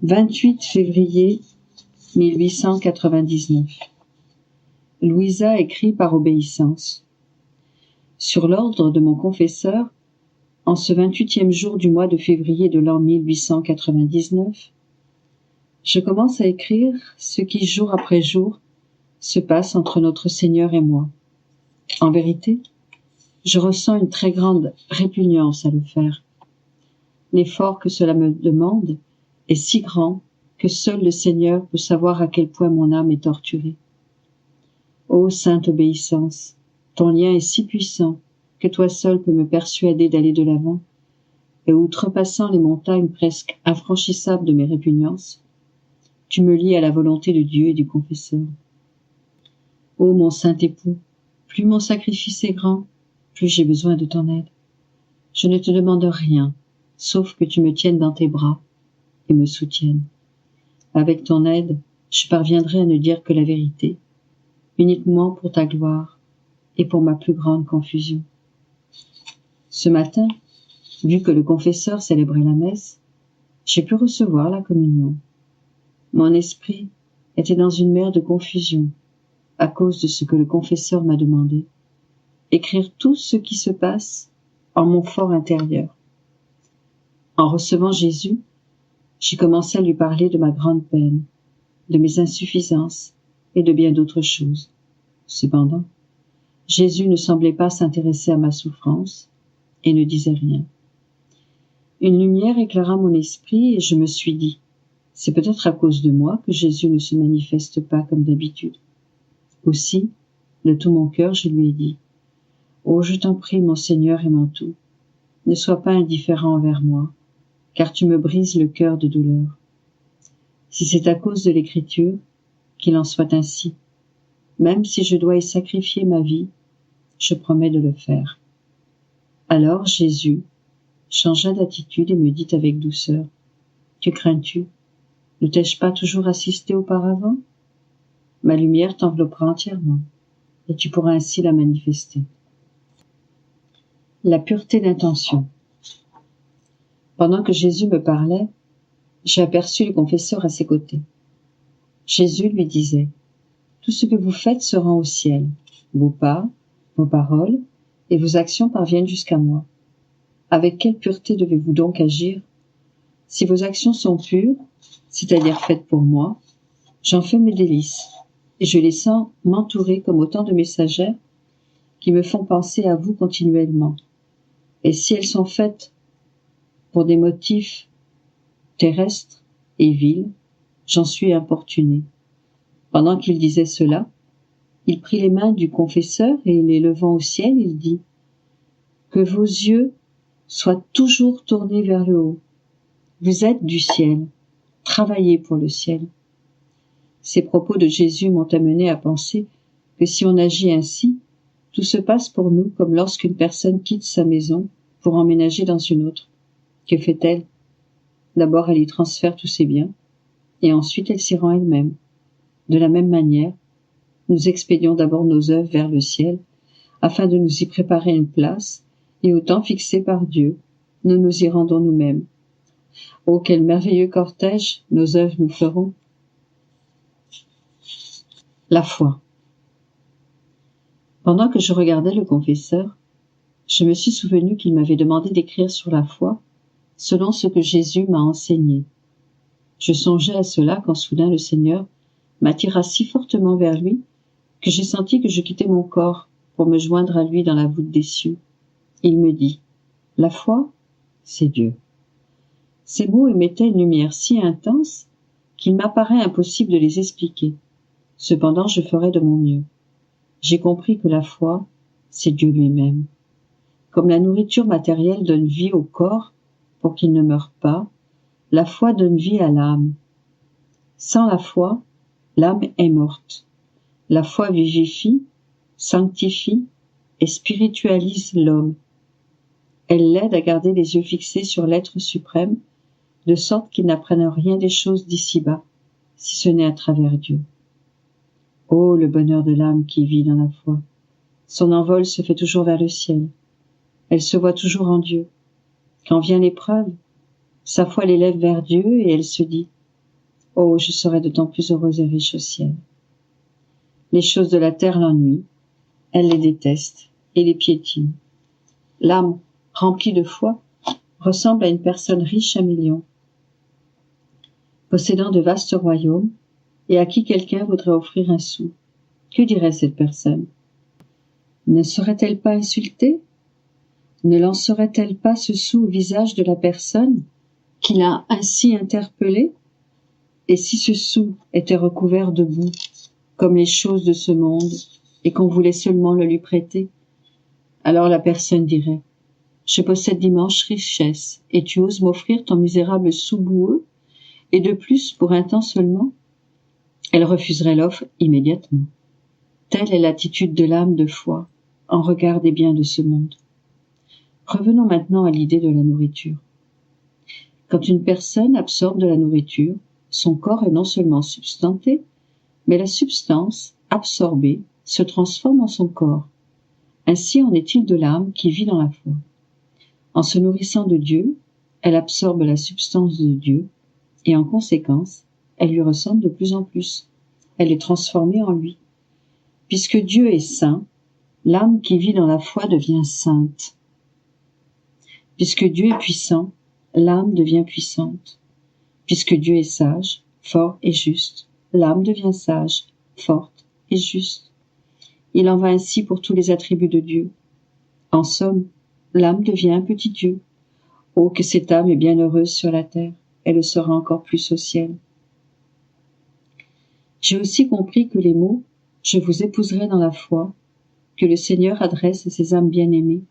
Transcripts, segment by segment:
28 février 1899. Louisa écrit par obéissance. Sur l'ordre de mon confesseur, en ce 28e jour du mois de février de l'an 1899, je commence à écrire ce qui, jour après jour, se passe entre notre Seigneur et moi. En vérité, je ressens une très grande répugnance à le faire. L'effort que cela me demande est si grand que seul le Seigneur peut savoir à quel point mon âme est torturée. Ô sainte obéissance, ton lien est si puissant que toi seul peux me persuader d'aller de l'avant, et outrepassant les montagnes presque infranchissables de mes répugnances, tu me lies à la volonté de Dieu et du confesseur. Ô mon saint époux, plus mon sacrifice est grand, plus j'ai besoin de ton aide. Je ne te demande rien, sauf que tu me tiennes dans tes bras et me soutiennes. Avec ton aide, je parviendrai à ne dire que la vérité, uniquement pour ta gloire et pour ma plus grande confusion. Ce matin, vu que le confesseur célébrait la messe, j'ai pu recevoir la communion. Mon esprit était dans une mer de confusion à cause de ce que le confesseur m'a demandé, écrire tout ce qui se passe en mon fort intérieur. En recevant Jésus, j'ai commencé à lui parler de ma grande peine, de mes insuffisances et de bien d'autres choses. Cependant, Jésus ne semblait pas s'intéresser à ma souffrance et ne disait rien. Une lumière éclaira mon esprit et je me suis dit, c'est peut-être à cause de moi que Jésus ne se manifeste pas comme d'habitude. Aussi, de tout mon cœur, je lui ai dit, ô je t'en prie, mon Seigneur et mon tout, ne sois pas indifférent envers moi, car tu me brises le cœur de douleur. Si c'est à cause de l'Écriture, qu'il en soit ainsi. Même si je dois y sacrifier ma vie, je promets de le faire. Alors Jésus changea d'attitude et me dit avec douceur, que crains-tu? Ne t'ai-je pas toujours assisté auparavant? Ma lumière t'enveloppera entièrement, et tu pourras ainsi la manifester. La pureté d'intention. Pendant que Jésus me parlait, j'ai aperçu le confesseur à ses côtés. Jésus lui disait, tout ce que vous faites se rend au ciel. Vos pas, vos paroles et vos actions parviennent jusqu'à moi. Avec quelle pureté devez-vous donc agir? Si vos actions sont pures, c'est-à-dire faites pour moi, j'en fais mes délices, et je les sens m'entourer comme autant de messagères qui me font penser à vous continuellement. Et si elles sont faites pour des motifs terrestres et vils, j'en suis importuné. Pendant qu'il disait cela, il prit les mains du confesseur et les levant au ciel, il dit « Que vos yeux soient toujours tournés vers le haut. Vous êtes du ciel. Travaillez pour le ciel. » Ces propos de Jésus m'ont amené à penser que si on agit ainsi, tout se passe pour nous comme lorsqu'une personne quitte sa maison pour emménager dans une autre. Que fait-elle? D'abord, elle y transfère tous ses biens, et ensuite elle s'y rend elle-même. De la même manière, nous expédions d'abord nos œuvres vers le ciel, afin de nous y préparer une place, et au temps fixé par Dieu, nous nous y rendons nous-mêmes. Oh, quel merveilleux cortège nos œuvres nous feront! La foi. Pendant que je regardais le confesseur, je me suis souvenu qu'il m'avait demandé d'écrire sur la foi, selon ce que Jésus m'a enseigné. Je songeais à cela quand soudain le Seigneur m'attira si fortement vers lui que j'ai senti que je quittais mon corps pour me joindre à lui dans la voûte des cieux. Il me dit, la foi, c'est Dieu. Ces mots émettaient une lumière si intense qu'il m'apparaît impossible de les expliquer. Cependant, je ferai de mon mieux. J'ai compris que la foi, c'est Dieu lui-même. Comme la nourriture matérielle donne vie au corps pour qu'il ne meure pas, la foi donne vie à l'âme. Sans la foi, l'âme est morte. La foi vivifie, sanctifie et spiritualise l'homme. Elle l'aide à garder les yeux fixés sur l'être suprême, de sorte qu'il n'apprenne rien des choses d'ici-bas, si ce n'est à travers Dieu. Oh, le bonheur de l'âme qui vit dans la foi! Son envol se fait toujours vers le ciel. Elle se voit toujours en Dieu. Quand vient l'épreuve, sa foi l'élève vers Dieu et elle se dit Oh, je serais d'autant plus heureuse et riche au ciel. Les choses de la terre l'ennuient, elle les déteste et les piétine. L'âme, remplie de foi, ressemble à une personne riche à millions, possédant de vastes royaumes, et à qui quelqu'un voudrait offrir un sou. Que dirait cette personne? Ne serait-elle pas insultée? Ne lancerait-elle pas ce sou au visage de la personne qui l'a ainsi interpellée? Et si ce sou était recouvert de boue, comme les choses de ce monde, et qu'on voulait seulement le lui prêter? Alors la personne dirait: je possède d'immenses richesses, et tu oses m'offrir ton misérable sou boueux, et de plus pour un temps seulement? Elle refuserait l'offre immédiatement. Telle est l'attitude de l'âme de foi en regard des biens de ce monde. Revenons maintenant à l'idée de la nourriture. Quand une personne absorbe de la nourriture, son corps est non seulement substanté, mais la substance, absorbée, se transforme en son corps. Ainsi en est-il de l'âme qui vit dans la foi. En se nourrissant de Dieu, elle absorbe la substance de Dieu, et en conséquence, elle lui ressemble de plus en plus. Elle est transformée en lui. Puisque Dieu est saint, l'âme qui vit dans la foi devient sainte. Puisque Dieu est puissant, l'âme devient puissante. Puisque Dieu est sage, fort et juste, l'âme devient sage, forte et juste. Il en va ainsi pour tous les attributs de Dieu. En somme, l'âme devient un petit Dieu. Oh, que cette âme est bien heureuse sur la terre, elle le sera encore plus au ciel. J'ai aussi compris que les mots « je vous épouserai dans la foi » que le Seigneur adresse à ses âmes bien-aimées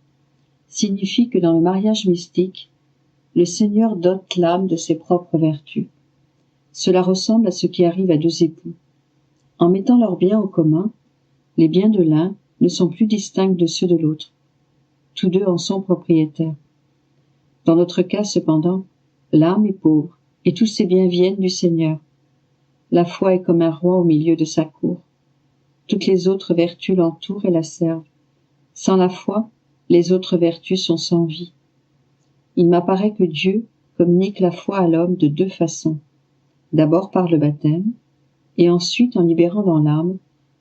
signifient que dans le mariage mystique, le Seigneur dote l'âme de ses propres vertus. Cela ressemble à ce qui arrive à deux époux. En mettant leurs biens en commun, les biens de l'un ne sont plus distincts de ceux de l'autre. Tous deux en sont propriétaires. Dans notre cas, cependant, l'âme est pauvre et tous ses biens viennent du Seigneur. La foi est comme un roi au milieu de sa cour. Toutes les autres vertus l'entourent et la servent. Sans la foi, les autres vertus sont sans vie. Il m'apparaît que Dieu communique la foi à l'homme de deux façons. D'abord par le baptême, et ensuite en libérant dans l'âme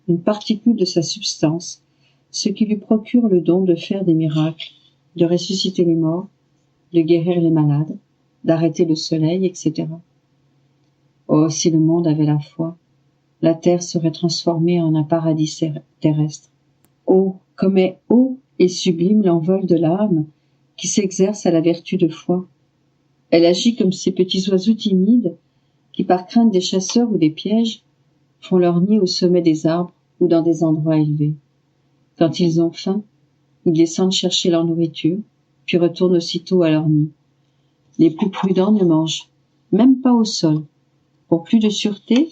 une particule de sa substance, ce qui lui procure le don de faire des miracles, de ressusciter les morts, de guérir les malades, d'arrêter le soleil, etc. Oh, si le monde avait la foi, la terre serait transformée en un paradis terrestre. Oh, comme est haut et sublime l'envol de l'âme qui s'exerce à la vertu de foi. Elle agit comme ces petits oiseaux timides qui, par crainte des chasseurs ou des pièges, font leur nid au sommet des arbres ou dans des endroits élevés. Quand ils ont faim, ils descendent chercher leur nourriture, puis retournent aussitôt à leur nid. Les plus prudents ne mangent même pas au sol. Pour plus de sûreté,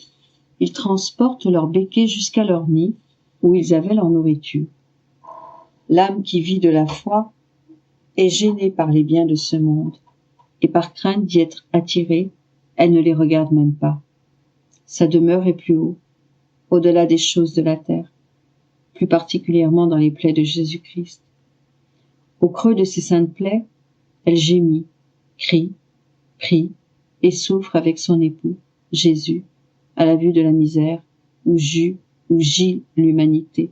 ils transportent leur béquet jusqu'à leur nid, où ils avaient leur nourriture. L'âme qui vit de la foi est gênée par les biens de ce monde, et par crainte d'y être attirée, elle ne les regarde même pas. Sa demeure est plus haut, au-delà des choses de la terre, plus particulièrement dans les plaies de Jésus-Christ. Au creux de ces saintes plaies, elle gémit, crie, prie et souffre avec son époux, Jésus, à la vue de la misère où gît l'humanité.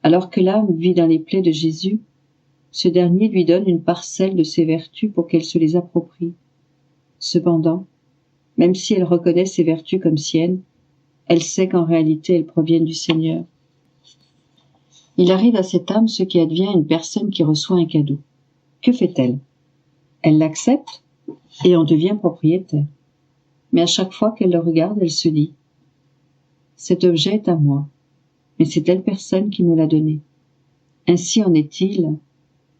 Alors que l'âme vit dans les plaies de Jésus, ce dernier lui donne une parcelle de ses vertus pour qu'elle se les approprie. Cependant, même si elle reconnaît ces vertus comme siennes, elle sait qu'en réalité elles proviennent du Seigneur. Il arrive à cette âme ce qui advient à une personne qui reçoit un cadeau. Que fait-elle? Elle l'accepte et en devient propriétaire. Mais à chaque fois qu'elle le regarde, elle se dit: cet objet est à moi, mais c'est telle personne qui me l'a donné. Ainsi en est-il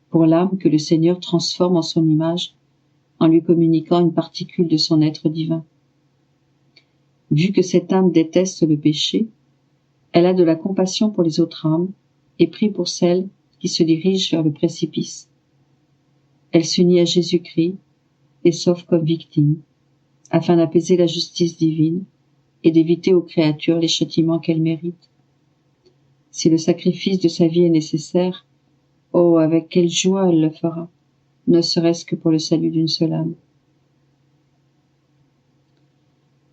pour l'âme que le Seigneur transforme en son image en lui communiquant une particule de son être divin. Vu que cette âme déteste le péché, elle a de la compassion pour les autres âmes et prie pour celles qui se dirigent vers le précipice. Elle s'unit à Jésus-Christ et s'offre comme victime, afin d'apaiser la justice divine et d'éviter aux créatures les châtiments qu'elles méritent. Si le sacrifice de sa vie est nécessaire, oh, avec quelle joie elle le fera, ne serait-ce que pour le salut d'une seule âme.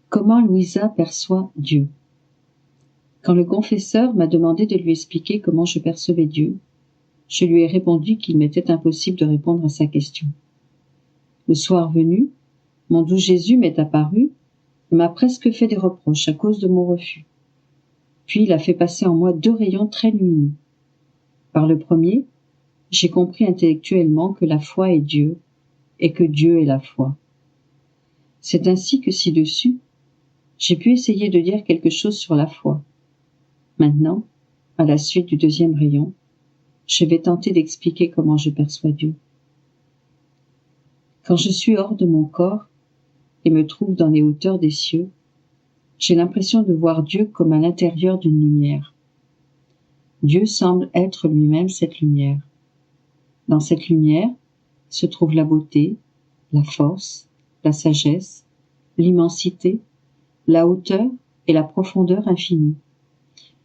Comment Louisa perçoit Dieu? Quand le confesseur m'a demandé de lui expliquer comment je percevais Dieu, je lui ai répondu qu'il m'était impossible de répondre à sa question. Le soir venu, mon doux Jésus m'est apparu et m'a presque fait des reproches à cause de mon refus. Puis il a fait passer en moi 2 rayons très lumineux. Par le premier, j'ai compris intellectuellement que la foi est Dieu et que Dieu est la foi. C'est ainsi que ci-dessus, j'ai pu essayer de dire quelque chose sur la foi. Maintenant, à la suite du 2e rayon, je vais tenter d'expliquer comment je perçois Dieu. Quand je suis hors de mon corps et me trouve dans les hauteurs des cieux, j'ai l'impression de voir Dieu comme à l'intérieur d'une lumière. Dieu semble être lui-même cette lumière. Dans cette lumière se trouve la beauté, la force, la sagesse, l'immensité, la hauteur et la profondeur infinie.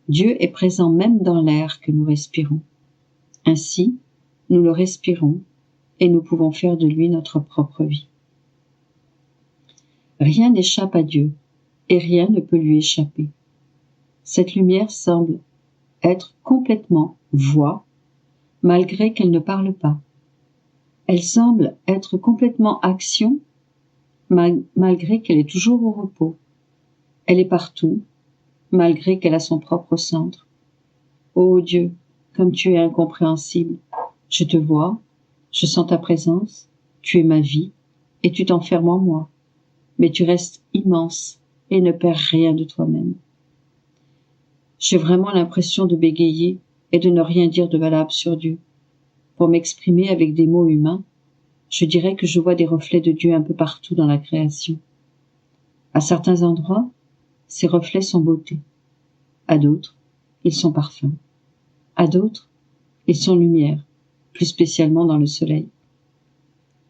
Dieu est présent même dans l'air que nous respirons. Ainsi, nous le respirons et nous pouvons faire de lui notre propre vie. Rien n'échappe à Dieu et rien ne peut lui échapper. Cette lumière semble être complètement voix, malgré qu'elle ne parle pas. Elle semble être complètement action, malgré qu'elle est toujours au repos. Elle est partout, malgré qu'elle a son propre centre. Ô Dieu, comme tu es incompréhensible, je te vois, je sens ta présence, tu es ma vie, et tu t'enfermes en moi. Mais tu restes immense et ne perds rien de toi-même. J'ai vraiment l'impression de bégayer et de ne rien dire de valable sur Dieu. Pour m'exprimer avec des mots humains, je dirais que je vois des reflets de Dieu un peu partout dans la création. À certains endroits, ces reflets sont beauté. À d'autres, ils sont parfums. À d'autres, ils sont lumière, plus spécialement dans le soleil.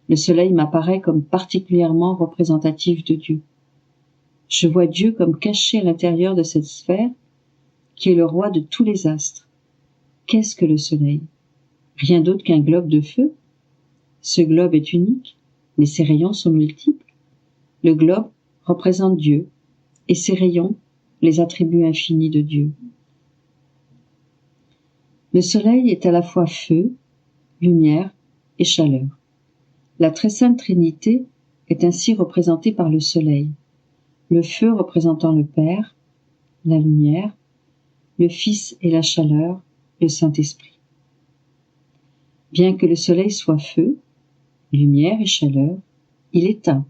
Le soleil m'apparaît comme particulièrement représentatif de Dieu. Je vois Dieu comme caché à l'intérieur de cette sphère qui est le roi de tous les astres. Qu'est-ce que le soleil? Rien d'autre qu'un globe de feu. Ce globe est unique, mais ses rayons sont multiples. Le globe représente Dieu, et ses rayons, les attributs infinis de Dieu. Le soleil est à la fois feu, lumière et chaleur. La très sainte Trinité est ainsi représentée par le soleil, le feu représentant le Père, la lumière, le Fils et la chaleur, le Saint-Esprit. Bien que le soleil soit feu, lumière et chaleur, il est un.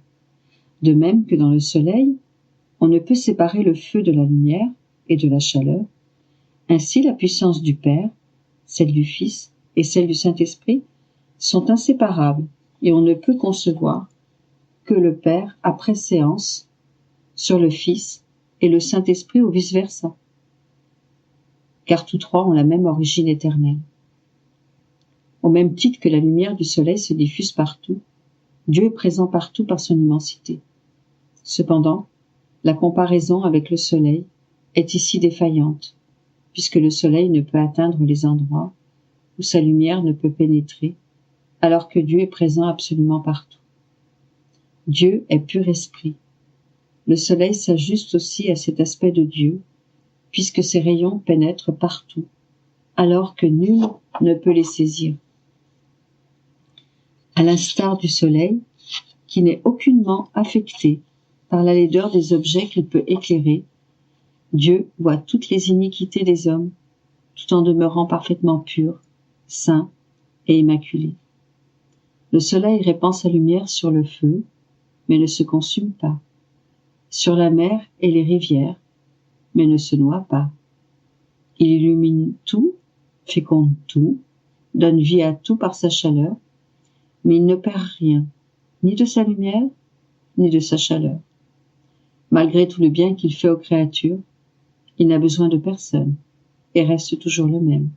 De même que dans le soleil, on ne peut séparer le feu de la lumière et de la chaleur. Ainsi, la puissance du Père, celle du Fils et celle du Saint-Esprit sont inséparables et on ne peut concevoir que le Père a préséance sur le Fils et le Saint-Esprit ou vice-versa, car tous trois ont la même origine éternelle. Au même titre que la lumière du soleil se diffuse partout, Dieu est présent partout par son immensité. Cependant, la comparaison avec le soleil est ici défaillante, puisque le soleil ne peut atteindre les endroits où sa lumière ne peut pénétrer, alors que Dieu est présent absolument partout. Dieu est pur esprit. Le soleil s'ajuste aussi à cet aspect de Dieu, puisque ses rayons pénètrent partout, alors que nul ne peut les saisir. À l'instar du soleil, qui n'est aucunement affecté par la laideur des objets qu'il peut éclairer, Dieu voit toutes les iniquités des hommes, tout en demeurant parfaitement pur, saint et immaculé. Le soleil répand sa lumière sur le feu, mais ne se consume pas, sur la mer et les rivières, mais ne se noie pas. Il illumine tout, féconde tout, donne vie à tout par sa chaleur, mais il ne perd rien, ni de sa lumière, ni de sa chaleur. Malgré tout le bien qu'il fait aux créatures, il n'a besoin de personne et reste toujours le même,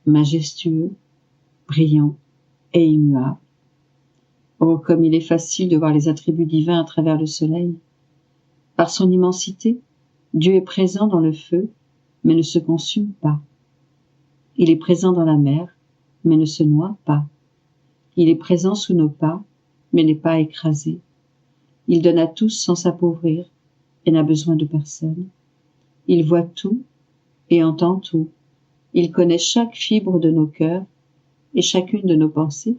majestueux, brillant et immuable. Oh, comme il est facile de voir les attributs divins à travers le soleil. Par son immensité, Dieu est présent dans le feu, mais ne se consume pas. Il est présent dans la mer, mais ne se noie pas. Il est présent sous nos pas, mais n'est pas écrasé. Il donne à tous sans s'appauvrir, et n'a besoin de personne. Il voit tout et entend tout. Il connaît chaque fibre de nos cœurs et chacune de nos pensées.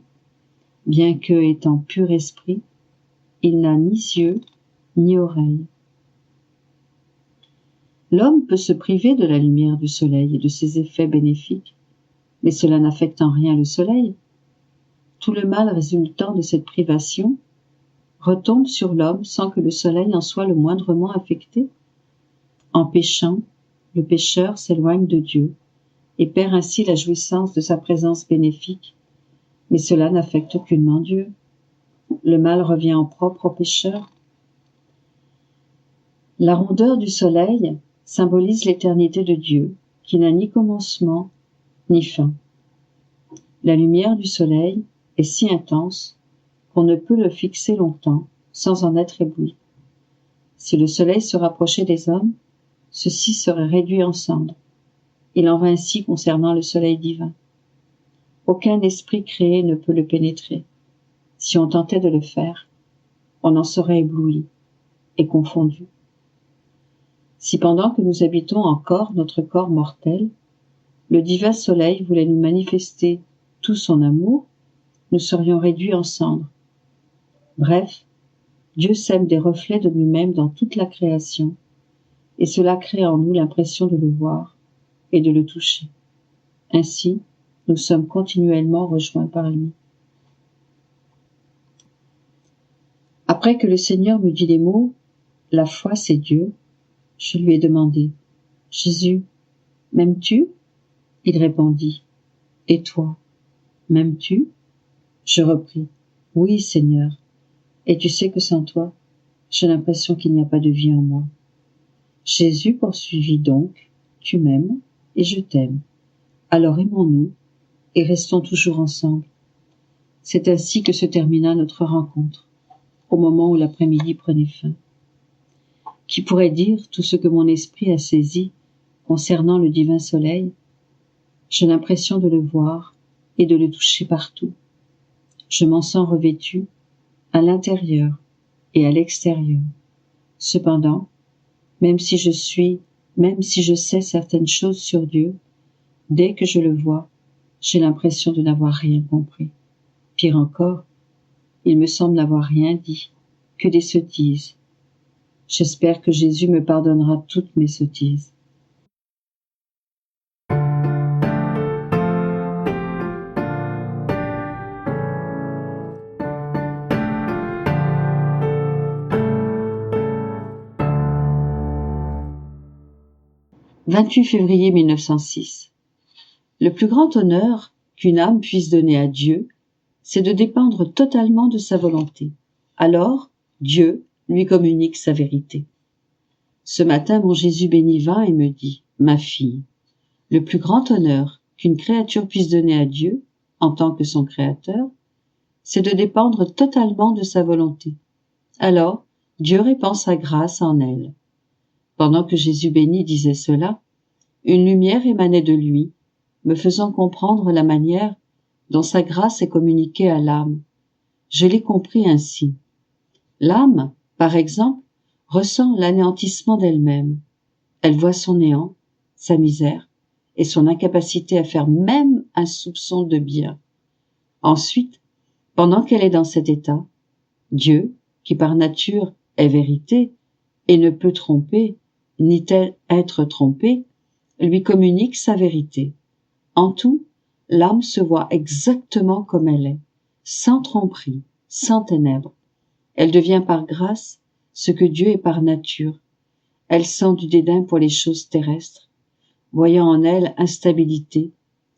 Bien que, étant pur esprit, il n'a ni yeux ni oreilles. L'homme peut se priver de la lumière du soleil et de ses effets bénéfiques, mais cela n'affecte en rien le soleil. Tout le mal résultant de cette privation retombe sur l'homme sans que le soleil en soit le moindrement affecté. En péchant, le pécheur s'éloigne de Dieu et perd ainsi la jouissance de sa présence bénéfique, mais cela n'affecte aucunement Dieu. Le mal revient en propre au pécheur. La rondeur du soleil symbolise l'éternité de Dieu, qui n'a ni commencement ni fin. La lumière du soleil est si intense qu'on ne peut le fixer longtemps sans en être ébloui. Si le soleil se rapprochait des hommes, ceux-ci seraient réduits en cendres. Il en va ainsi concernant le soleil divin. Aucun esprit créé ne peut le pénétrer. Si on tentait de le faire, on en serait ébloui et confondu. Si pendant que nous habitons encore notre corps mortel, le divin soleil voulait nous manifester tout son amour, nous serions réduits en cendres. Bref, Dieu sème des reflets de lui-même dans toute la création, et cela crée en nous l'impression de le voir et de le toucher. Ainsi, nous sommes continuellement rejoints par lui. Après que le Seigneur me dit les mots « La foi, c'est Dieu », je lui ai demandé « Jésus, m'aimes-tu » Il répondit « Et toi, m'aimes-tu » Je repris « Oui, Seigneur, et tu sais que sans toi, j'ai l'impression qu'il n'y a pas de vie en moi. » Jésus poursuivit donc « Tu m'aimes et je t'aime. Alors aimons-nous et restons toujours ensemble. » C'est ainsi que se termina notre rencontre, au moment où l'après-midi prenait fin. Qui pourrait dire tout ce que mon esprit a saisi concernant le divin soleil? J'ai l'impression de le voir et de le toucher partout. Je m'en sens revêtu à l'intérieur et à l'extérieur. Cependant, même si je sais certaines choses sur Dieu, dès que je le vois, j'ai l'impression de n'avoir rien compris. Pire encore, il me semble n'avoir rien dit, que des sottises. J'espère que Jésus me pardonnera toutes mes sottises. « 28 février 1906. Le plus grand honneur qu'une âme puisse donner à Dieu, c'est de dépendre totalement de sa volonté. Alors, Dieu lui communique sa vérité. Ce matin, mon Jésus béni vint et me dit « Ma fille, le plus grand honneur qu'une créature puisse donner à Dieu, en tant que son créateur, c'est de dépendre totalement de sa volonté. Alors, Dieu répand sa grâce en elle. » Pendant que Jésus béni disait cela, une lumière émanait de lui, me faisant comprendre la manière dont sa grâce est communiquée à l'âme. Je l'ai compris ainsi. L'âme, par exemple, ressent l'anéantissement d'elle-même. Elle voit son néant, sa misère et son incapacité à faire même un soupçon de bien. Ensuite, pendant qu'elle est dans cet état, Dieu, qui par nature est vérité et ne peut tromper, ni être trompé, lui communique sa vérité. En tout, l'âme se voit exactement comme elle est, sans tromperie, sans ténèbres. Elle devient par grâce ce que Dieu est par nature. Elle sent du dédain pour les choses terrestres, voyant en elle instabilité,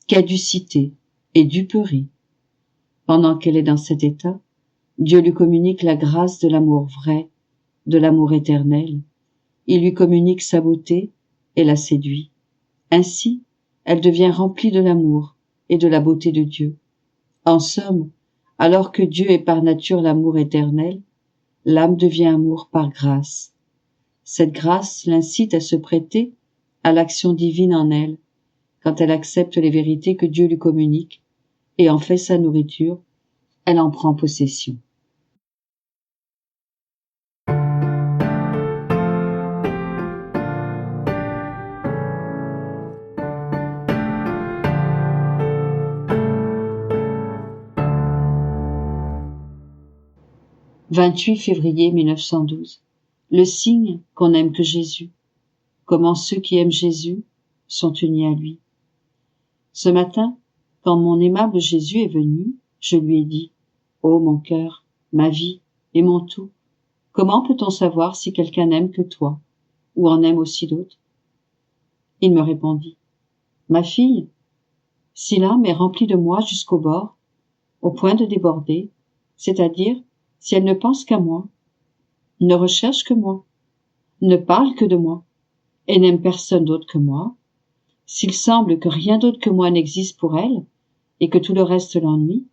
caducité et duperie. Pendant qu'elle est dans cet état, Dieu lui communique la grâce de l'amour vrai, de l'amour éternel. Il lui communique sa beauté et la séduit. Ainsi, elle devient remplie de l'amour et de la beauté de Dieu. En somme, alors que Dieu est par nature l'amour éternel, l'âme devient amour par grâce. Cette grâce l'incite à se prêter à l'action divine en elle, quand elle accepte les vérités que Dieu lui communique et en fait sa nourriture, elle en prend possession. 28 février 1912. Le signe qu'on n'aime que Jésus. Comment ceux qui aiment Jésus sont unis à lui. Ce matin, quand mon aimable Jésus est venu, je lui ai dit « Ô mon cœur, ma vie et mon tout, comment peut-on savoir si quelqu'un n'aime que toi ou en aime aussi d'autres ?» Il me répondit « Ma fille, si l'âme est remplie de moi jusqu'au bord, au point de déborder, c'est-à-dire si elle ne pense qu'à moi, ne recherche que moi, ne parle que de moi, et n'aime personne d'autre que moi, s'il semble que rien d'autre que moi n'existe pour elle, et que tout le reste l'ennuie,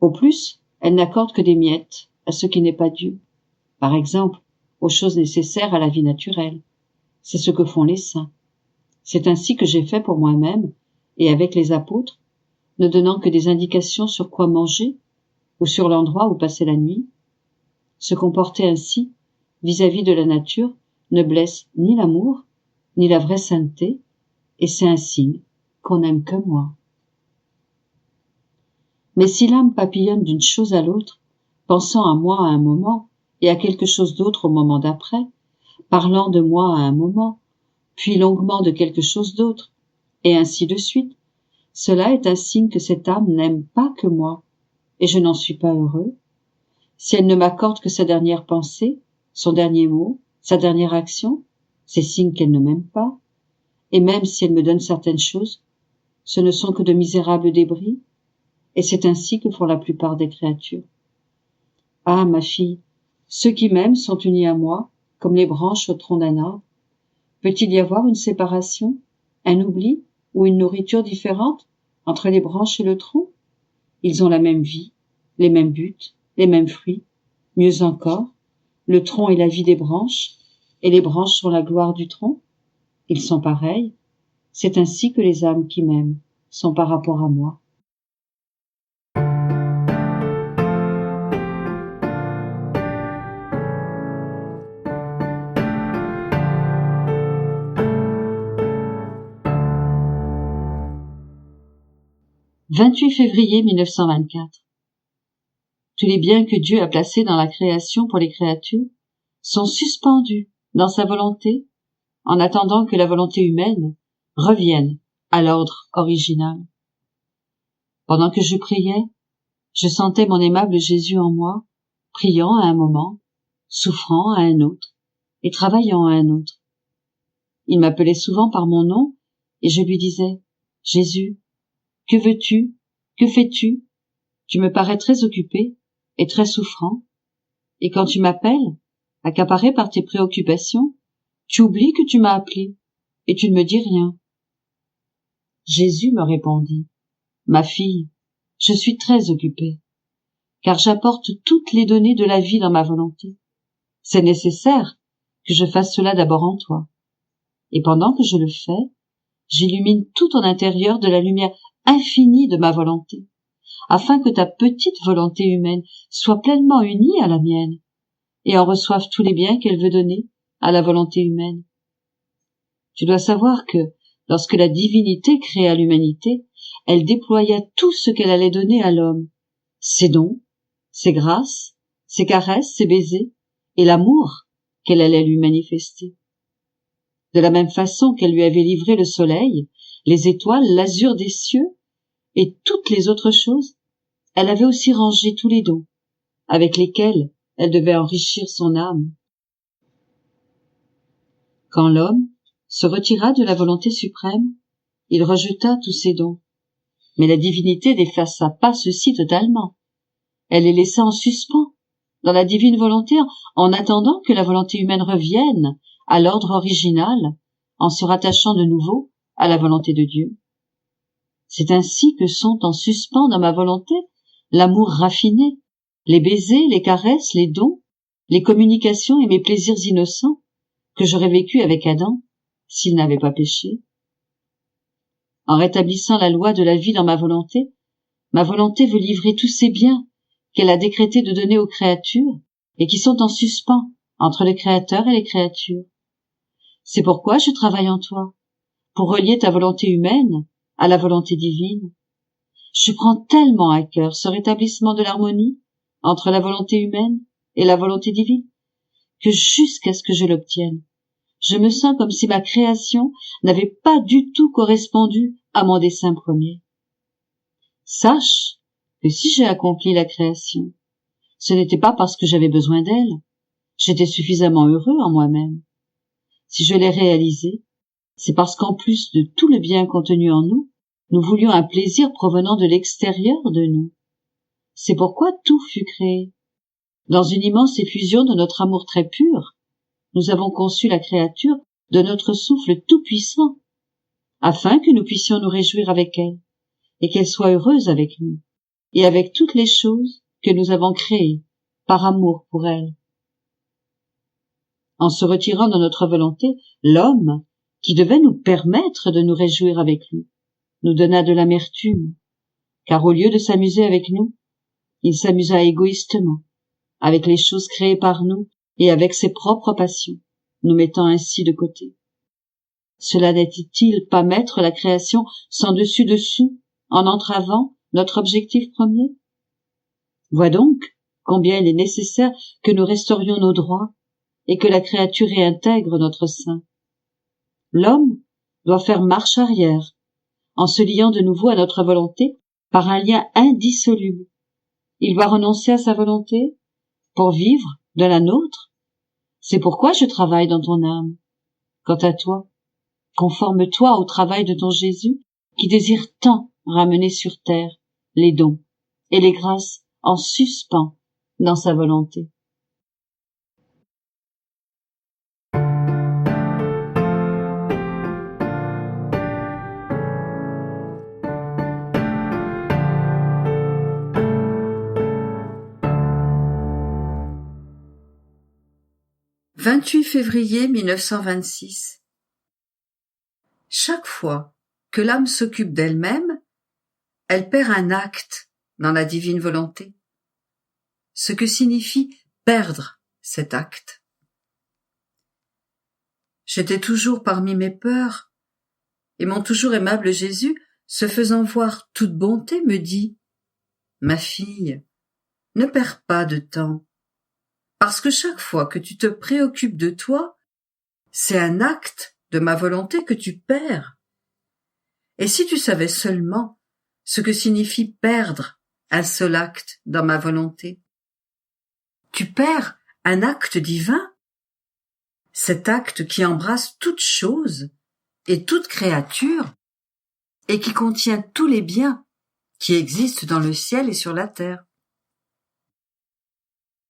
au plus, elle n'accorde que des miettes à ce qui n'est pas Dieu, par exemple, aux choses nécessaires à la vie naturelle. C'est ce que font les saints. C'est ainsi que j'ai fait pour moi-même, et avec les apôtres, ne donnant que des indications sur quoi manger, ou sur l'endroit où passer la nuit. Se comporter ainsi, vis-à-vis de la nature, ne blesse ni l'amour, ni la vraie sainteté, et c'est un signe qu'on n'aime que moi. Mais si l'âme papillonne d'une chose à l'autre, pensant à moi à un moment, et à quelque chose d'autre au moment d'après, parlant de moi à un moment, puis longuement de quelque chose d'autre, et ainsi de suite, cela est un signe que cette âme n'aime pas que moi, et je n'en suis pas heureux. Si elle ne m'accorde que sa dernière pensée, son dernier mot, sa dernière action, c'est signe qu'elle ne m'aime pas. Et même si elle me donne certaines choses, ce ne sont que de misérables débris, et c'est ainsi que font la plupart des créatures. Ah, ma fille, ceux qui m'aiment sont unis à moi, comme les branches au tronc d'un arbre. Peut-il y avoir une séparation, un oubli ou une nourriture différente entre les branches et le tronc? Ils ont la même vie, les mêmes buts, les mêmes fruits. Mieux encore, le tronc est la vie des branches, et les branches sont la gloire du tronc. Ils sont pareils. C'est ainsi que les âmes qui m'aiment sont par rapport à moi. « 28 février 1924. Tous les biens que Dieu a placés dans la création pour les créatures sont suspendus dans sa volonté en attendant que la volonté humaine revienne à l'ordre original. Pendant que je priais, je sentais mon aimable Jésus en moi, priant à un moment, souffrant à un autre et travaillant à un autre. Il m'appelait souvent par mon nom et je lui disais « Jésus, que veux-tu? Que fais-tu? Tu me parais très occupé et très souffrant. Et quand tu m'appelles, accaparé par tes préoccupations, tu oublies que tu m'as appelé et tu ne me dis rien. » Jésus me répondit « Ma fille, je suis très occupé, car j'apporte toutes les données de la vie dans ma volonté. C'est nécessaire que je fasse cela d'abord en toi. Et pendant que je le fais, j'illumine tout ton intérieur de la lumière infinie de ma volonté, afin que ta petite volonté humaine soit pleinement unie à la mienne et en reçoive tous les biens qu'elle veut donner à la volonté humaine. Tu dois savoir que, lorsque la divinité créa l'humanité, elle déploya tout ce qu'elle allait donner à l'homme, ses dons, ses grâces, ses caresses, ses baisers, et l'amour qu'elle allait lui manifester. De la même façon qu'elle lui avait livré le soleil, les étoiles, l'azur des cieux, et toutes les autres choses, elle avait aussi rangé tous les dons, avec lesquels elle devait enrichir son âme. Quand l'homme se retira de la volonté suprême, il rejeta tous ses dons. Mais la divinité n'effaça pas ceci totalement. Elle les laissa en suspens, dans la divine volonté, en attendant que la volonté humaine revienne à l'ordre original, en se rattachant de nouveau à la volonté de Dieu. C'est ainsi que sont en suspens dans ma volonté l'amour raffiné, les baisers, les caresses, les dons, les communications et mes plaisirs innocents que j'aurais vécu avec Adam s'il n'avait pas péché. En rétablissant la loi de la vie dans ma volonté veut livrer tous ces biens qu'elle a décrété de donner aux créatures et qui sont en suspens entre le Créateur et les créatures. C'est pourquoi je travaille en toi, pour relier ta volonté humaine à la volonté divine. Je prends tellement à cœur ce rétablissement de l'harmonie entre la volonté humaine et la volonté divine, que jusqu'à ce que je l'obtienne, je me sens comme si ma création n'avait pas du tout correspondu à mon dessein premier. Sache que si j'ai accompli la création, ce n'était pas parce que j'avais besoin d'elle, j'étais suffisamment heureux en moi-même. Si je l'ai réalisée, c'est parce qu'en plus de tout le bien contenu en nous, nous voulions un plaisir provenant de l'extérieur de nous. C'est pourquoi tout fut créé. Dans une immense effusion de notre amour très pur, nous avons conçu la créature de notre souffle tout-puissant, afin que nous puissions nous réjouir avec elle, et qu'elle soit heureuse avec nous, et avec toutes les choses que nous avons créées par amour pour elle. En se retirant de notre volonté, l'homme, qui devait nous permettre de nous réjouir avec lui, nous donna de l'amertume, car au lieu de s'amuser avec nous, il s'amusa égoïstement, avec les choses créées par nous et avec ses propres passions, nous mettant ainsi de côté. Cela n'était-il pas mettre la création sans dessus-dessous, en entravant notre objectif premier? Vois donc combien il est nécessaire que nous restaurions nos droits et que la créature réintègre notre sein. L'homme doit faire marche arrière, en se liant de nouveau à notre volonté par un lien indissoluble. Il doit renoncer à sa volonté pour vivre de la nôtre. C'est pourquoi je travaille dans ton âme. Quant à toi, conforme-toi au travail de ton Jésus qui désire tant ramener sur terre les dons et les grâces en suspens dans sa volonté. « 28 février 1926. Chaque fois que l'âme s'occupe d'elle-même, elle perd un acte dans la divine volonté, ce que signifie perdre cet acte. J'étais toujours parmi mes peurs, et mon toujours aimable Jésus, se faisant voir toute bonté, me dit « Ma fille, ne perds pas de temps, parce que chaque fois que tu te préoccupes de toi, c'est un acte de ma volonté que tu perds. Et si tu savais seulement ce que signifie perdre un seul acte dans ma volonté, tu perds un acte divin, cet acte qui embrasse toute chose et toute créature et qui contient tous les biens qui existent dans le ciel et sur la terre.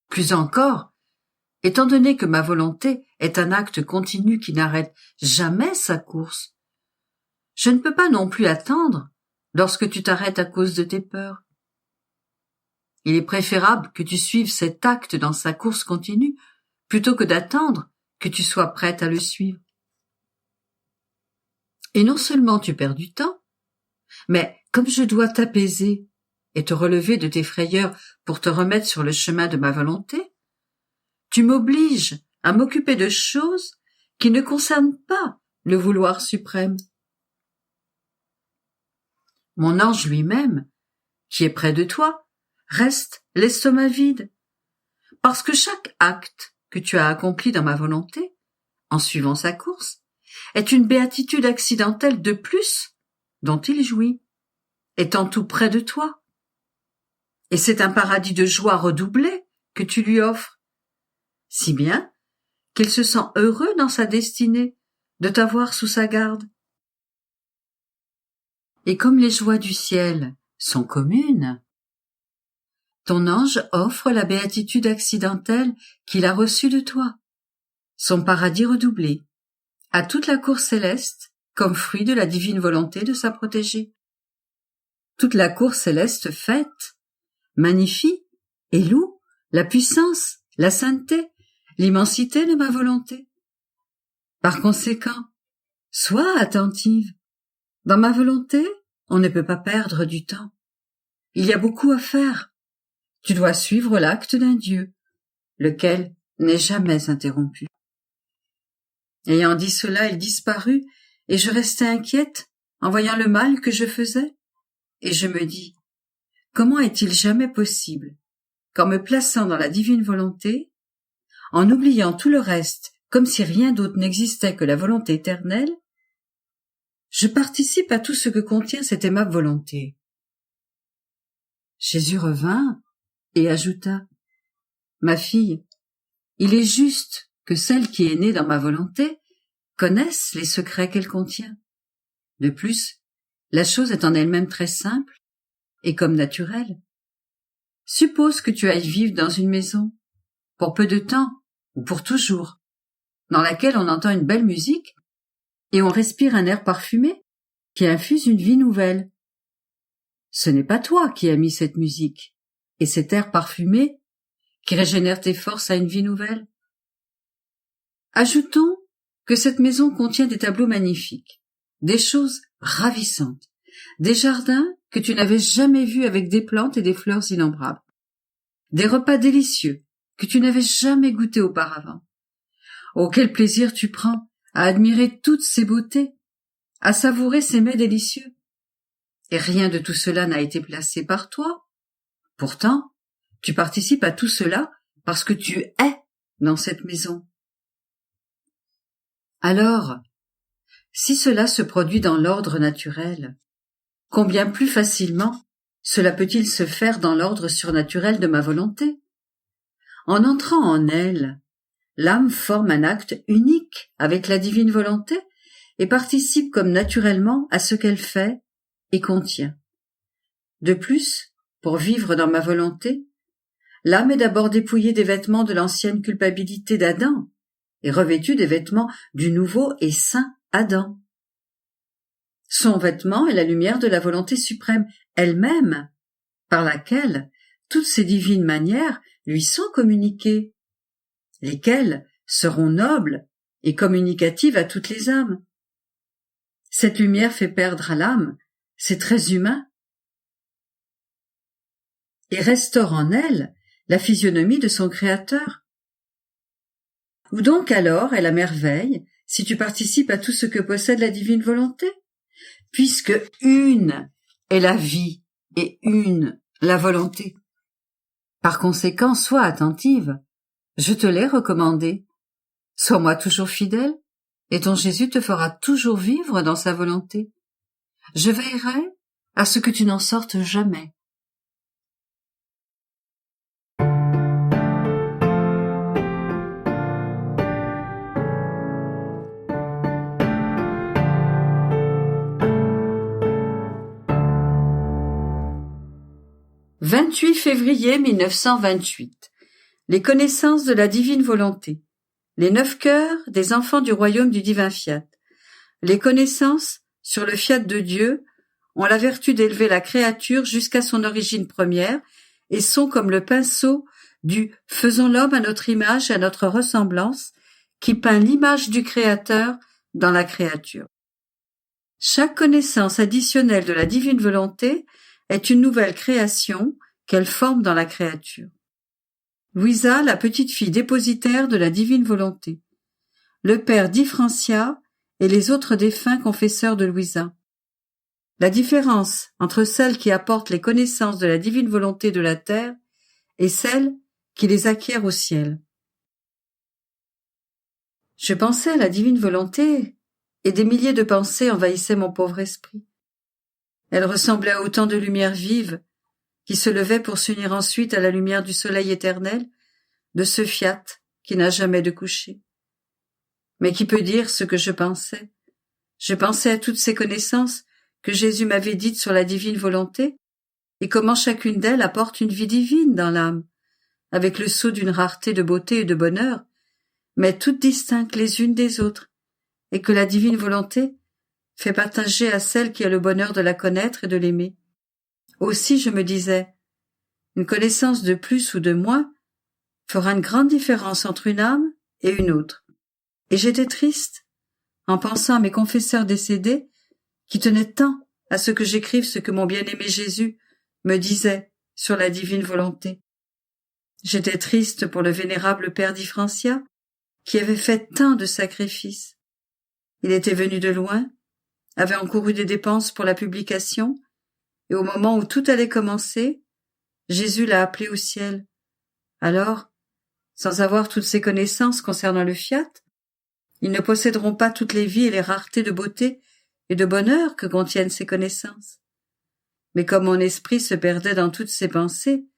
Plus encore, étant donné que ma volonté est un acte continu qui n'arrête jamais sa course, je ne peux pas non plus attendre lorsque tu t'arrêtes à cause de tes peurs. Il est préférable que tu suives cet acte dans sa course continue plutôt que d'attendre que tu sois prête à le suivre. Et non seulement tu perds du temps, mais comme je dois t'apaiser et te relever de tes frayeurs pour te remettre sur le chemin de ma volonté, tu m'obliges à m'occuper de choses qui ne concernent pas le vouloir suprême. Mon ange lui-même, qui est près de toi, reste l'estomac vide, parce que chaque acte que tu as accompli dans ma volonté, en suivant sa course, est une béatitude accidentelle de plus dont il jouit, étant tout près de toi. Et c'est un paradis de joie redoublée que tu lui offres, si bien qu'il se sent heureux dans sa destinée de t'avoir sous sa garde. Et comme les joies du ciel sont communes, ton ange offre la béatitude accidentelle qu'il a reçue de toi, son paradis redoublé, à toute la cour céleste comme fruit de la divine volonté de sa protégée. Toute la cour céleste fête, magnifie et loue la puissance, la sainteté, l'immensité de ma volonté. Par conséquent, sois attentive. Dans ma volonté, on ne peut pas perdre du temps. Il y a beaucoup à faire. Tu dois suivre l'acte d'un Dieu, lequel n'est jamais interrompu. Ayant dit cela, il disparut, et je restai inquiète en voyant le mal que je faisais, et je me dis, comment est-il jamais possible qu'en me plaçant dans la divine volonté, en oubliant tout le reste comme si rien d'autre n'existait que la volonté éternelle, je participe à tout ce que contient cette aimable volonté. Jésus revint et ajouta : Ma fille, il est juste que celle qui est née dans ma volonté connaisse les secrets qu'elle contient. De plus, la chose est en elle-même très simple et comme naturelle. Suppose que tu ailles vivre dans une maison, pour peu de temps ou pour toujours, dans laquelle on entend une belle musique et on respire un air parfumé qui infuse une vie nouvelle. Ce n'est pas toi qui as mis cette musique et cet air parfumé qui régénère tes forces à une vie nouvelle. Ajoutons que cette maison contient des tableaux magnifiques, des choses ravissantes, des jardins que tu n'avais jamais vus avec des plantes et des fleurs innombrables, des repas délicieux que tu n'avais jamais goûtés auparavant. Oh, quel plaisir tu prends à admirer toutes ces beautés, à savourer ces mets délicieux. Et rien de tout cela n'a été placé par toi. Pourtant, tu participes à tout cela parce que tu es dans cette maison. Alors, si cela se produit dans l'ordre naturel, combien plus facilement cela peut-il se faire dans l'ordre surnaturel de ma volonté? En entrant en elle, l'âme forme un acte unique avec la divine volonté et participe comme naturellement à ce qu'elle fait et contient. De plus, pour vivre dans ma volonté, l'âme est d'abord dépouillée des vêtements de l'ancienne culpabilité d'Adam et revêtue des vêtements du nouveau et saint Adam. Son vêtement est la lumière de la volonté suprême elle-même, par laquelle toutes ces divines manières lui sont communiquées, lesquelles seront nobles et communicatives à toutes les âmes. Cette lumière fait perdre à l'âme ses traits humains et restaure en elle la physionomie de son Créateur. Où donc alors est la merveille si tu participes à tout ce que possède la divine volonté? Puisque une est la vie et une la volonté. Par conséquent, sois attentive. Je te l'ai recommandé. Sois-moi toujours fidèle, et ton Jésus te fera toujours vivre dans sa volonté. Je veillerai à ce que tu n'en sortes jamais. « 28 février 1928. Les connaissances de la divine volonté. Les 9 cœurs des enfants du royaume du divin fiat. Les connaissances sur le fiat de Dieu ont la vertu d'élever la créature jusqu'à son origine première et sont comme le pinceau du « faisons l'homme à notre image et à notre ressemblance » qui peint l'image du Créateur dans la créature. Chaque connaissance additionnelle de la divine volonté est une nouvelle création qu'elle forme dans la créature. Louisa, la petite fille dépositaire de la divine volonté. Le père Di Francia et les autres défunts confesseurs de Louisa. La différence entre celle qui apporte les connaissances de la divine volonté de la terre et celle qui les acquiert au ciel. Je pensais à la divine volonté et des milliers de pensées envahissaient mon pauvre esprit. Elle ressemblait à autant de lumières vives qui se levaient pour s'unir ensuite à la lumière du soleil éternel de ce fiat qui n'a jamais de coucher. Mais qui peut dire ce que je pensais? Je pensais à toutes ces connaissances que Jésus m'avait dites sur la divine volonté et comment chacune d'elles apporte une vie divine dans l'âme, avec le sceau d'une rareté de beauté et de bonheur, mais toutes distinctes les unes des autres, et que la divine volonté fait partager à celle qui a le bonheur de la connaître et de l'aimer. Aussi, je me disais, une connaissance de plus ou de moins fera une grande différence entre une âme et une autre. Et j'étais triste, en pensant à mes confesseurs décédés, qui tenaient tant à ce que j'écrive ce que mon bien-aimé Jésus me disait sur la divine volonté. J'étais triste pour le vénérable père Di Francia, qui avait fait tant de sacrifices. Il était venu de loin, avait encouru des dépenses pour la publication, et au moment où tout allait commencer, Jésus l'a appelé au ciel Alors, sans avoir toutes ces connaissances concernant le fiat, ils ne posséderont pas toutes les vies et les raretés de beauté et de bonheur que contiennent ces connaissances. Mais comme mon esprit se perdait dans toutes ces pensées,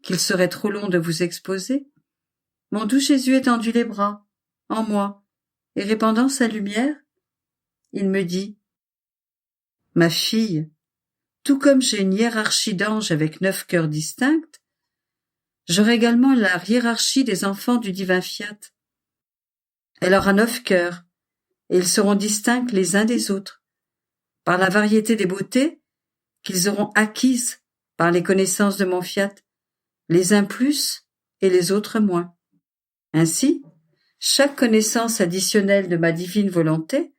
qu'il serait trop long de vous exposer, mon doux Jésus étendit les bras, en moi, et répandant sa lumière, il me dit « Ma fille, tout comme j'ai une hiérarchie d'anges avec 9 cœurs distincts, j'aurai également la hiérarchie des enfants du divin fiat. Elle aura 9 cœurs, et ils seront distincts les uns des autres, par la variété des beautés qu'ils auront acquises par les connaissances de mon fiat, les uns plus et les autres moins. Ainsi, chaque connaissance additionnelle de ma divine volonté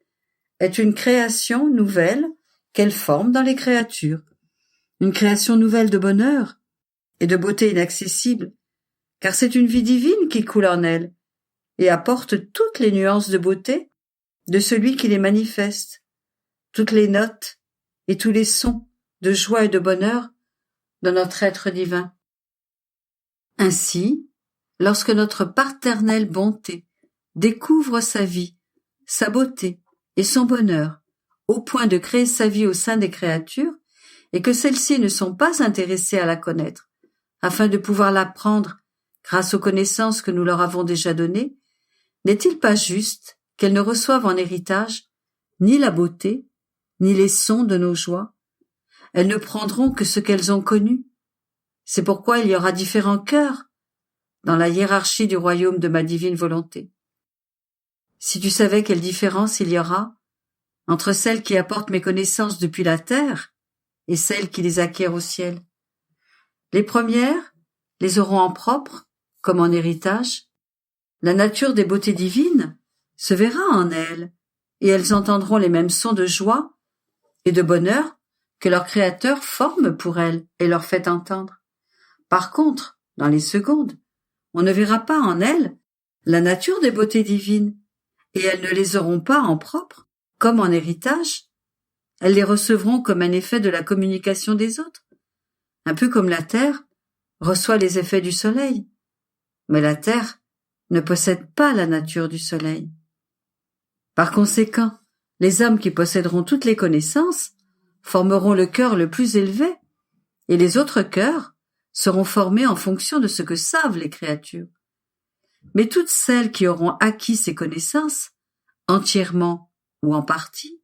est une création nouvelle qu'elle forme dans les créatures, une création nouvelle de bonheur et de beauté inaccessible, car c'est une vie divine qui coule en elle et apporte toutes les nuances de beauté de celui qui les manifeste, toutes les notes et tous les sons de joie et de bonheur de notre être divin. Ainsi, lorsque notre paternelle bonté découvre sa vie, sa beauté et son bonheur, au point de créer sa vie au sein des créatures, et que celles-ci ne sont pas intéressées à la connaître, afin de pouvoir l'apprendre grâce aux connaissances que nous leur avons déjà données, n'est-il pas juste qu'elles ne reçoivent en héritage ni la beauté, ni les sons de nos joies? Elles ne prendront que ce qu'elles ont connu. C'est pourquoi il y aura différents cœurs dans la hiérarchie du royaume de ma divine volonté. Si tu savais quelle différence il y aura entre celles qui apportent mes connaissances depuis la terre et celles qui les acquièrent au ciel. Les premières les auront en propre, comme en héritage. La nature des beautés divines se verra en elles, et elles entendront les mêmes sons de joie et de bonheur que leur Créateur forme pour elles et leur fait entendre. Par contre, dans les secondes, on ne verra pas en elles la nature des beautés divines, et elles ne les auront pas en propre, comme en héritage. Elles les recevront comme un effet de la communication des autres, un peu comme la terre reçoit les effets du soleil. Mais la terre ne possède pas la nature du soleil. Par conséquent, les hommes qui posséderont toutes les connaissances formeront le cœur le plus élevé, et les autres cœurs seront formés en fonction de ce que savent les créatures. Mais toutes celles qui auront acquis ces connaissances, entièrement ou en partie,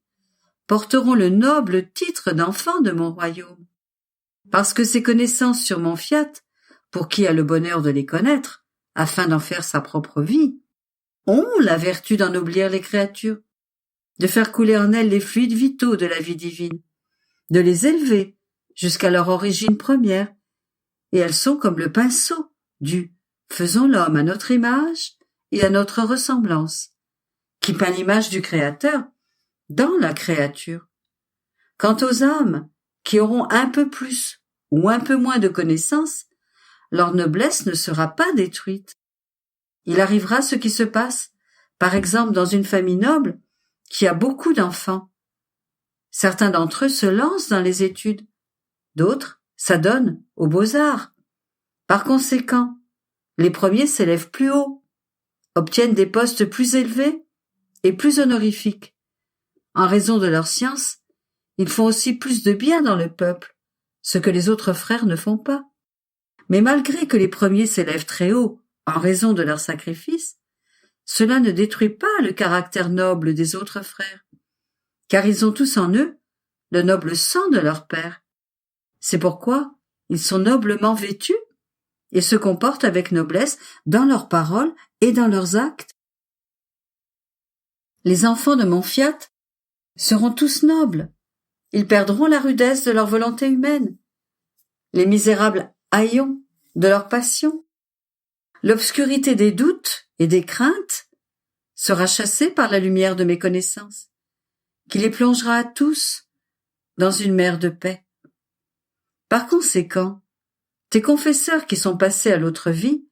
porteront le noble titre d'enfants de mon royaume. Parce que ces connaissances sur mon fiat, pour qui a le bonheur de les connaître, afin d'en faire sa propre vie, ont la vertu d'ennoblir les créatures, de faire couler en elles les fluides vitaux de la vie divine, de les élever jusqu'à leur origine première, et elles sont comme le pinceau du « faisons l'homme à notre image et à notre ressemblance », qui peint l'image du Créateur dans la créature. Quant aux âmes qui auront un peu plus ou un peu moins de connaissances, leur noblesse ne sera pas détruite. Il arrivera ce qui se passe, par exemple dans une famille noble qui a beaucoup d'enfants. Certains d'entre eux se lancent dans les études, d'autres s'adonnent aux beaux-arts. Par conséquent, les premiers s'élèvent plus haut, obtiennent des postes plus élevés et plus honorifiques. En raison de leur science, ils font aussi plus de bien dans le peuple, ce que les autres frères ne font pas. Mais malgré que les premiers s'élèvent très haut en raison de leur sacrifice, cela ne détruit pas le caractère noble des autres frères, car ils ont tous en eux le noble sang de leur père. C'est pourquoi ils sont noblement vêtus et se comportent avec noblesse dans leurs paroles et dans leurs actes. Les enfants de mon fiat seront tous nobles. Ils perdront la rudesse de leur volonté humaine, les misérables haillons de leur passion. L'obscurité des doutes et des craintes sera chassée par la lumière de mes connaissances, qui les plongera à tous dans une mer de paix. Par conséquent, tes confesseurs qui sont passés à l'autre vie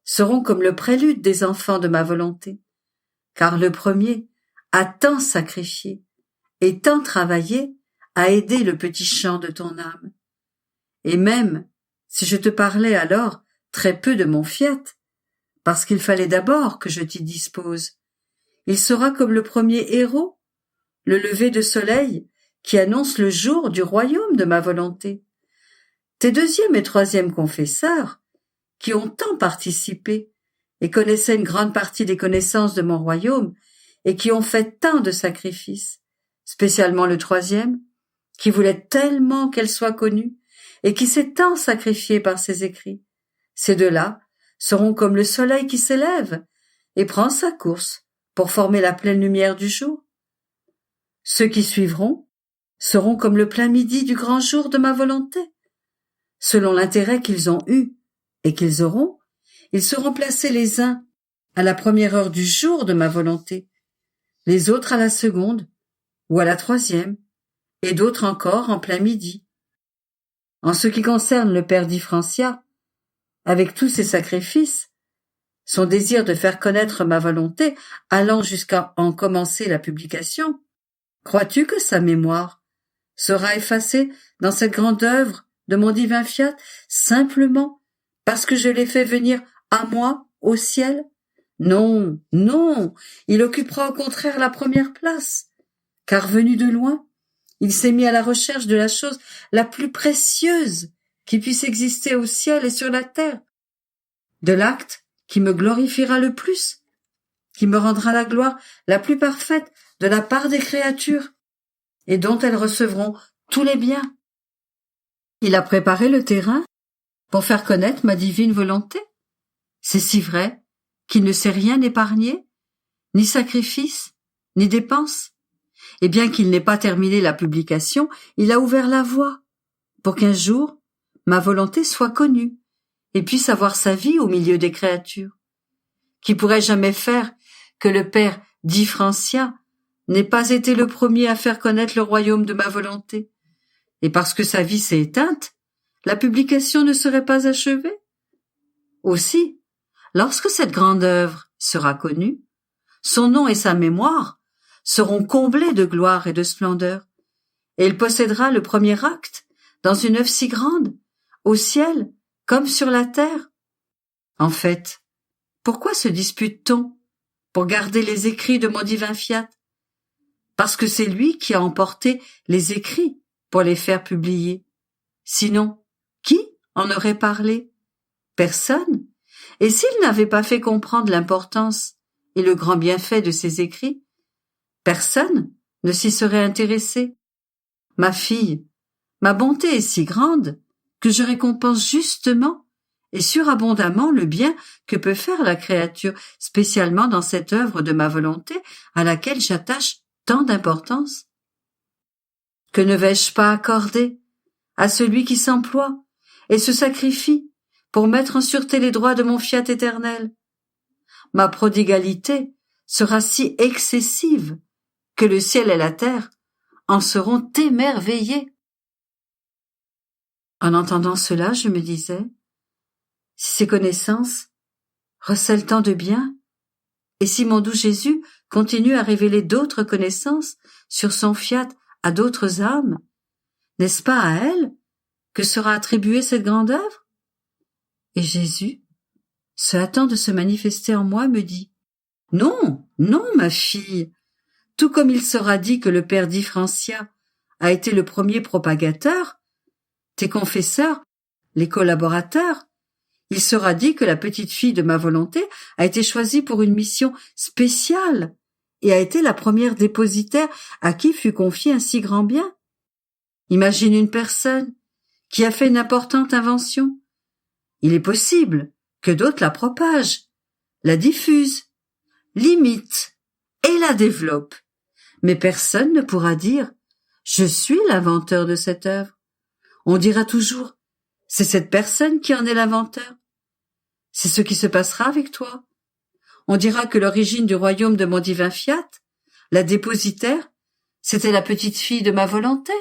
seront comme le prélude des enfants de ma volonté, car le premier a tant sacrifié et tant travaillé à aider le petit chant de ton âme. Et même si je te parlais alors très peu de mon fiat, parce qu'il fallait d'abord que je t'y dispose. Il sera comme le premier héros, le lever de soleil qui annonce le jour du royaume de ma volonté. Tes deuxième et troisième confesseurs, qui ont tant participé et connaissaient une grande partie des connaissances de mon royaume, et qui ont fait tant de sacrifices, spécialement le troisième, qui voulait tellement qu'elle soit connue, et qui s'est tant sacrifié par ses écrits. Ces deux-là seront comme le soleil qui s'élève et prend sa course pour former la pleine lumière du jour. Ceux qui suivront seront comme le plein midi du grand jour de ma volonté. Selon l'intérêt qu'ils ont eu et qu'ils auront, ils seront placés les uns à la première heure du jour de ma volonté, les autres à la seconde ou à la troisième, et d'autres encore en plein midi. En ce qui concerne le père Differentia, avec tous ses sacrifices, son désir de faire connaître ma volonté allant jusqu'à en commencer la publication, crois-tu que sa mémoire sera effacée dans cette grande œuvre de mon divin fiat simplement parce que je l'ai fait venir à moi au ciel? Non, non, il occupera au contraire la première place, car venu de loin, il s'est mis à la recherche de la chose la plus précieuse qui puisse exister au ciel et sur la terre, de l'acte qui me glorifiera le plus, qui me rendra la gloire la plus parfaite de la part des créatures, et dont elles recevront tous les biens. Il a préparé le terrain pour faire connaître ma divine volonté. C'est si vrai qu'il ne s'est rien épargné, ni sacrifice, ni dépense. Et bien qu'il n'ait pas terminé la publication, il a ouvert la voie pour qu'un jour ma volonté soit connue et puisse avoir sa vie au milieu des créatures. Qui pourrait jamais faire que le père Differentia n'ait pas été le premier à faire connaître le royaume de ma volonté? Et parce que sa vie s'est éteinte, la publication ne serait pas achevée? Aussi, lorsque cette grande œuvre sera connue, son nom et sa mémoire seront comblés de gloire et de splendeur, et il possédera le premier acte dans une œuvre si grande, au ciel comme sur la terre. En fait, pourquoi se dispute-t-on pour garder les écrits de mon divin fiat? Parce que c'est lui qui a emporté les écrits pour les faire publier. Sinon, qui en aurait parlé? Personne. Et s'il n'avait pas fait comprendre l'importance et le grand bienfait de ces écrits, personne ne s'y serait intéressé. Ma fille, ma bonté est si grande que je récompense justement et surabondamment le bien que peut faire la créature, spécialement dans cette œuvre de ma volonté à laquelle j'attache tant d'importance. Que ne vais-je pas accorder à celui qui s'emploie et se sacrifie pour mettre en sûreté les droits de mon fiat éternel? Ma prodigalité sera si excessive que le ciel et la terre en seront émerveillés. En entendant cela, je me disais, si ces connaissances recèlent tant de biens, et si mon doux Jésus continue à révéler d'autres connaissances sur son fiat à d'autres âmes, n'est-ce pas à elles que sera attribuée cette grande œuvre? Et Jésus, se hâtant de se manifester en moi, me dit, « Non, non, ma fille, tout comme il sera dit que le père Differentia a été le premier propagateur, tes confesseurs, les collaborateurs, il sera dit que la petite fille de ma volonté a été choisie pour une mission spéciale et a été la première dépositaire à qui fut confié un si grand bien. Imagine une personne qui a fait une importante invention. Il est possible que d'autres la propagent, la diffusent, l'imitent et la développent. Mais personne ne pourra dire « Je suis l'inventeur de cette œuvre ». On dira toujours « C'est cette personne qui en est l'inventeur ». C'est ce qui se passera avec toi. On dira que l'origine du royaume de mon divin fiat, la dépositaire, c'était la petite fille de ma volonté.